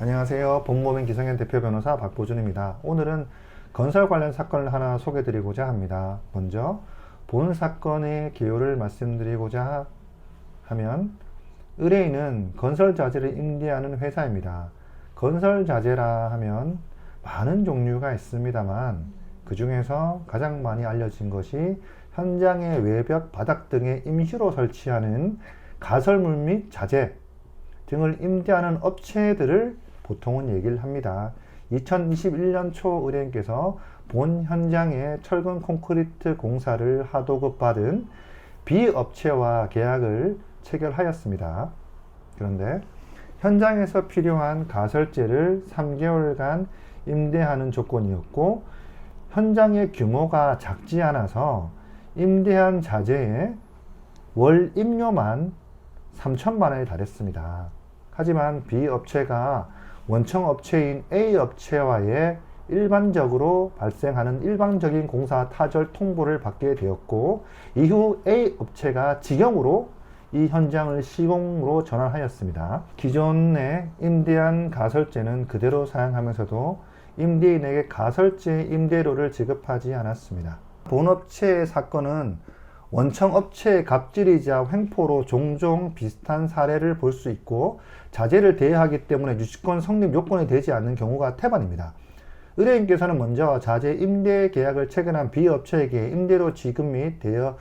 안녕하세요. 본모민 기성현 대표 변호사 박보준입니다. 오늘은 건설 관련 사건을 하나 소개드리고자 합니다. 먼저 본 사건의 개요를 말씀드리고자 하면, 의뢰인은 건설 자재를 임대하는 회사입니다. 건설 자재라 하면 많은 종류가 있습니다만 그 중에서 가장 많이 알려진 것이 현장의 외벽, 바닥 등에 임시로 설치하는 가설물 및 자재 등을 임대하는 업체들을 보통은 얘기를 합니다. 2021년 초 의뢰인께서 본 현장에 철근 콘크리트 공사를 하도급 받은 B업체와 계약을 체결하였습니다. 그런데 현장에서 필요한 가설재를 3개월간 임대하는 조건이었고, 현장의 규모가 작지 않아서 임대한 자재의 월 임료만 3천만 원에 달했습니다. 하지만 B업체가 원청업체인 A업체와의 일반적으로 발생하는 일방적인 공사 타절 통보를 받게 되었고, 이후 A업체가 직영으로 이 현장을 시공으로 전환하였습니다. 기존에 임대한 가설재는 그대로 사용하면서도 임대인에게 가설재 임대료를 지급하지 않았습니다. 본업체의 사건은 원청업체의 갑질이자 횡포로 종종 비슷한 사례를 볼 수 있고, 자재를 대여하기 때문에 유치권 성립 요건이 되지 않는 경우가 태반입니다. 의뢰인께서는 먼저 자재 임대 계약을 체결한 B업체에게 임대료 지급 및 대여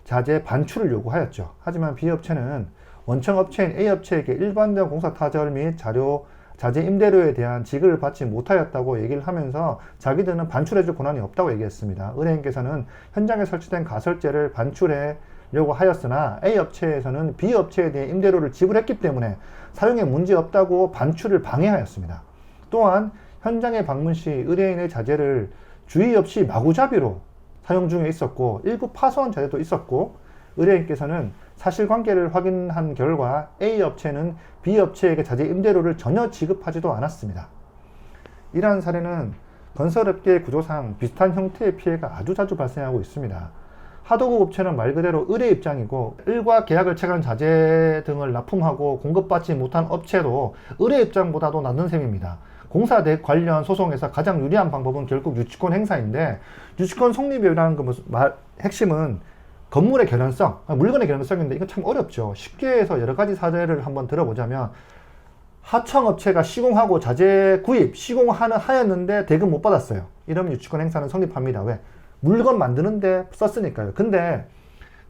자재 반출을 요구하였죠. 하지만 B업체는 원청업체인 A업체에게 일반적 공사 타절 및 자재 임대료에 대한 지급을 받지 못하였다고 얘기를 하면서 자기들은 반출해줄 권한이 없다고 얘기했습니다. 의뢰인께서는 현장에 설치된 가설재를 반출하려고 하였으나 A업체에서는 B업체에 대해 임대료를 지불했기 때문에 사용에 문제없다고 반출을 방해하였습니다. 또한 현장에 방문 시 의뢰인의 자재를 주의 없이 마구잡이로 사용 중에 있었고, 일부 파손 자재도 있었고, 의뢰인께서는 사실관계를 확인한 결과 A업체는 B업체에게 자재 임대료를 전혀 지급하지도 않았습니다. 이러한 사례는 건설업계의 구조상 비슷한 형태의 피해가 아주 자주 발생하고 있습니다. 하도급 업체는 말 그대로 의뢰 입장이고, 을과 계약을 체결한 자재 등을 납품하고 공급받지 못한 업체도 의뢰 입장보다도 낮은 셈입니다. 공사 관련 소송에서 가장 유리한 방법은 결국 유치권 행사인데, 유치권 성립이라는 핵심은 건물의 개연성, 물건의 개연성인데 이건 참 어렵죠. 쉽게 해서 여러 가지 사례를 한번 들어보자면, 하청업체가 시공하고 자재 구입, 시공하였는데 대금 못 받았어요. 이러면 유치권 행사는 성립합니다. 왜? 물건 만드는데 썼으니까요. 근데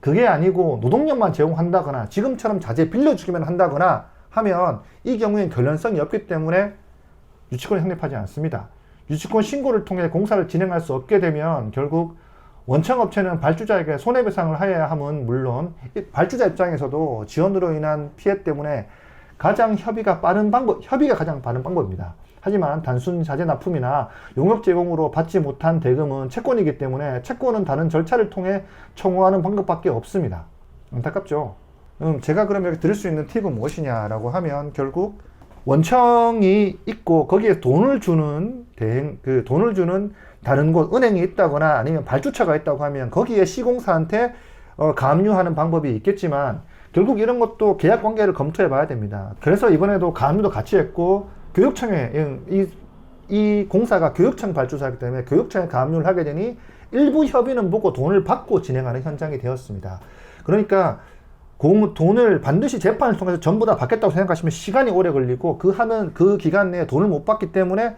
그게 아니고 노동력만 제공한다거나 지금처럼 자재 빌려주기만 한다거나 하면 이 경우엔 결연성이 없기 때문에 유치권이 성립하지 않습니다. 유치권 신고를 통해 공사를 진행할 수 없게 되면 결국 원청업체는 발주자에게 손해배상을 해야 함은 물론, 발주자 입장에서도 지연으로 인한 피해 때문에 협의가 가장 빠른 방법입니다. 하지만 단순 자재 납품이나 용역 제공으로 받지 못한 대금은 채권이기 때문에 채권은 다른 절차를 통해 청구하는 방법밖에 없습니다. 안타깝죠. 제가 그럼 여기 드릴 수 있는 팁은 무엇이냐라고 하면, 결국 원청이 있고 거기에 돈을 주는 다른 곳, 은행이 있다거나 아니면 발주처가 있다고 하면 거기에 시공사한테 가압류하는 방법이 있겠지만, 결국 이런 것도 계약 관계를 검토해 봐야 됩니다. 그래서 이번에도 가압류도 같이 했고, 교육청에 이 공사가 교육청 발주사이기 때문에 교육청에 가압류를 하게 되니 일부 협의는 보고 돈을 받고 진행하는 현장이 되었습니다. 그러니까 돈을 반드시 재판을 통해서 전부 다 받겠다고 생각하시면 시간이 오래 걸리고, 그 기간 내에 돈을 못 받기 때문에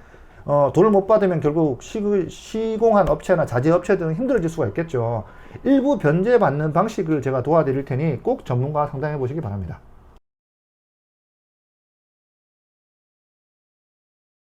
돈을 못 받으면 결국 시공한 업체나 자재 업체 등은 힘들어질 수가 있겠죠. 일부 변제받는 방식을 제가 도와드릴 테니 꼭 전문가와 상담해 보시기 바랍니다.